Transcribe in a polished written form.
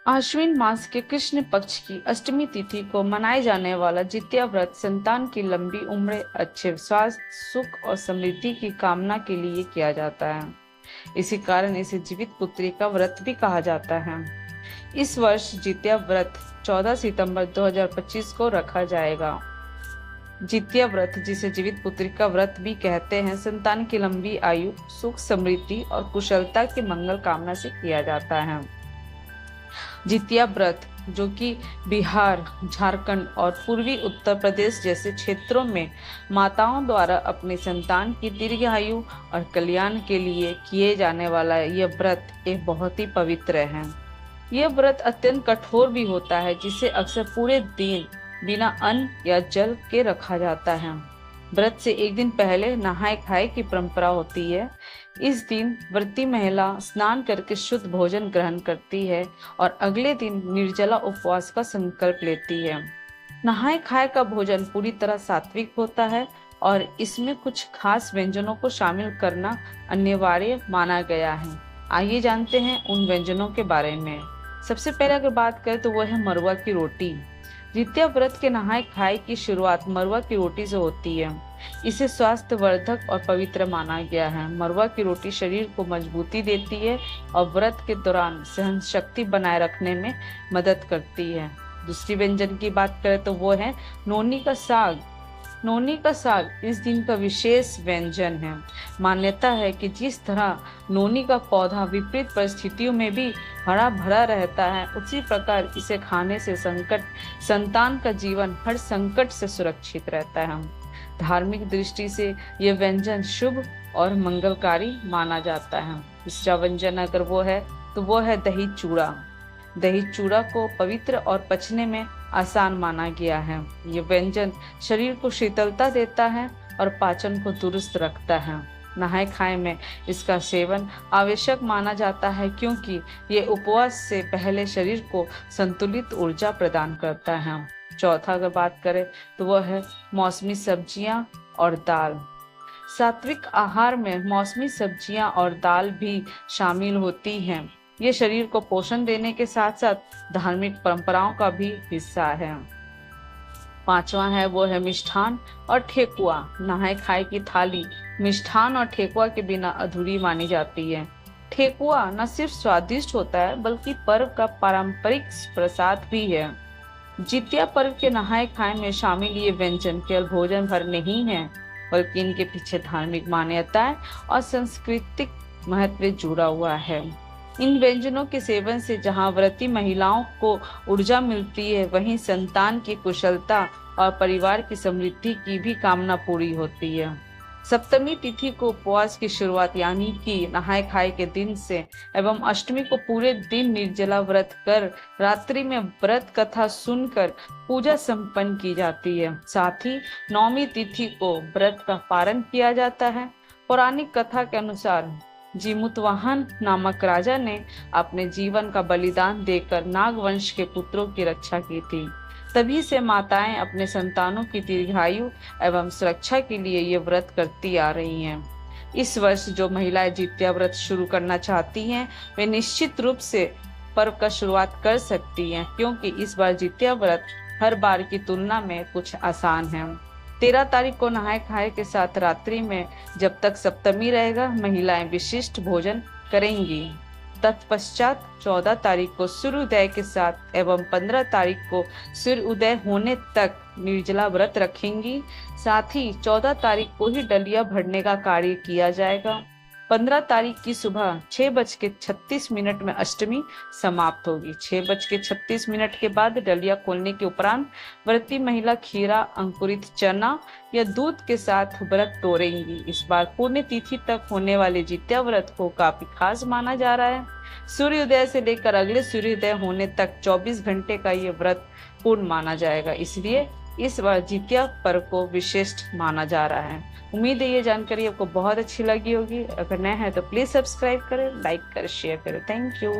आश्विन मास के कृष्ण पक्ष की अष्टमी तिथि को मनाए जाने वाला जितिया व्रत संतान की लंबी उम्र, अच्छे स्वास्थ्य, सुख और समृद्धि की कामना के लिए किया जाता है। इसी कारण इसे जीवित पुत्री का व्रत भी कहा जाता है। इस वर्ष जितिया व्रत 14 सितंबर 2025 को रखा जाएगा। जितिया व्रत, जिसे जीवित पुत्री का व्रत भी कहते हैं, संतान की लंबी आयु, सुख, समृद्धि और कुशलता की मंगल कामना से किया जाता है। जितिया व्रत, जो कि बिहार, झारखंड और पूर्वी उत्तर प्रदेश जैसे क्षेत्रों में माताओं द्वारा अपनी संतान की दीर्घायु और कल्याण के लिए किए जाने वाला यह व्रत एक बहुत ही पवित्र है। यह व्रत अत्यंत कठोर भी होता है, जिसे अक्सर पूरे दिन बिना अन्न या जल के रखा जाता है। व्रत से एक दिन पहले नहाए खाए की परंपरा होती है। इस दिन व्रती महिला स्नान करके शुद्ध भोजन ग्रहण करती है और अगले दिन निर्जला उपवास का संकल्प लेती है। नहाए खाए का भोजन पूरी तरह सात्विक होता है और इसमें कुछ खास व्यंजनों को शामिल करना अनिवार्य माना गया है। आइए जानते हैं उन व्यंजनों के बारे में। सबसे पहले अगर बात करें तो वह है मरुआ की रोटी। जितिया व्रत के नहाए खाए की शुरुआत मरुआ की रोटी से होती है। इसे स्वास्थ्यवर्धक और पवित्र माना गया है। मरुआ की रोटी शरीर को मजबूती देती है और व्रत के दौरान सहन शक्ति बनाए रखने में मदद करती है। दूसरी व्यंजन की बात करें तो वो है नोनी का साग। नोनी का साग इस दिन का विशेष व्यंजन है। मान्यता है कि जिस तरह नोनी का पौधा विपरीत परिस्थितियों में भी हरा भरा रहता है, उसी प्रकार इसे खाने से संतान का जीवन हर संकट से सुरक्षित रहता है। धार्मिक दृष्टि से यह व्यंजन शुभ और मंगलकारी माना जाता है। तीसरा व्यंजन अगर वो है दही चूड़ा। दही चूड़ा को पवित्र और पचने में आसान माना गया है। ये व्यंजन शरीर को शीतलता देता है और पाचन को दुरुस्त रखता है। नहाए खाए में इसका सेवन आवश्यक माना जाता है, क्योंकि ये उपवास से पहले शरीर को संतुलित ऊर्जा प्रदान करता है। चौथा अगर बात करें तो वह है मौसमी सब्जियां और दाल। सात्विक आहार में मौसमी सब्जियां और दाल भी शामिल होती हैं। ये शरीर को पोषण देने के साथ साथ धार्मिक परंपराओं का भी हिस्सा है। पांचवा है वो है मिष्ठान और ठेकुआ। नहाए खाए की थाली मिष्ठान और ठेकुआ के बिना अधूरी मानी जाती है। ठेकुआ न सिर्फ स्वादिष्ट होता है, बल्कि पर्व का पारंपरिक प्रसाद भी है। जितिया पर्व के नहाए खाए में शामिल ये व्यंजन केवल भोजन भर नहीं है, बल्कि इनके पीछे धार्मिक मान्यताएं और सांस्कृतिक महत्व जुड़ा हुआ है। इन व्यंजनों के सेवन से जहां व्रती महिलाओं को ऊर्जा मिलती है, वहीं संतान की कुशलता और परिवार की समृद्धि की भी कामना पूरी होती है। सप्तमी तिथि को उपवास की शुरुआत यानी कि नहाए खाए के दिन से एवं अष्टमी को पूरे दिन निर्जला व्रत कर रात्रि में व्रत कथा सुनकर पूजा संपन्न की जाती है। साथ ही नौमी तिथि को व्रत का पारण किया जाता है। पौराणिक कथा के अनुसार जीमूतवाहन नामक राजा ने अपने जीवन का बलिदान देकर नागवंश के पुत्रों की रक्षा की थी। तभी से माताएं अपने संतानों की दीर्घायु एवं सुरक्षा के लिए ये व्रत करती आ रही हैं। इस वर्ष जो महिलाएं जितिया व्रत शुरू करना चाहती हैं, वे निश्चित रूप से पर्व का शुरुआत कर सकती हैं, क्योंकि इस बार जितिया व्रत हर बार की तुलना में कुछ आसान है। 13 तारीख को नहाए खाए के साथ रात्रि में जब तक सप्तमी रहेगा, महिलाएं विशिष्ट भोजन करेंगी। तत्पश्चात 14 तारीख को सूर्योदय के साथ एवं 15 तारीख को सूर्योदय होने तक निर्जला व्रत रखेंगी। साथ ही 14 तारीख को ही डलिया भरने का कार्य किया जाएगा। 15 तारीख की सुबह 6:36 में अष्टमी समाप्त होगी। 6:36 के बाद डलिया खोलने के उपरांत व्रती महिला खीरा, अंकुरित चना या दूध के साथ व्रत तोड़ेंगी। इस बार पुण्य तिथि तक होने वाले जितिया व्रत को काफी खास माना जा रहा है। सूर्योदय से लेकर अगले सूर्योदय होने तक 24 घंटे का ये व्रत पूर्ण माना जाएगा, इसलिए इस बार जितिया पर्व को विशिष्ट माना जा रहा है। उम्मीद है ये जानकारी आपको बहुत अच्छी लगी होगी। अगर नया है तो प्लीज सब्सक्राइब करें, लाइक करें, शेयर करें। Thank you.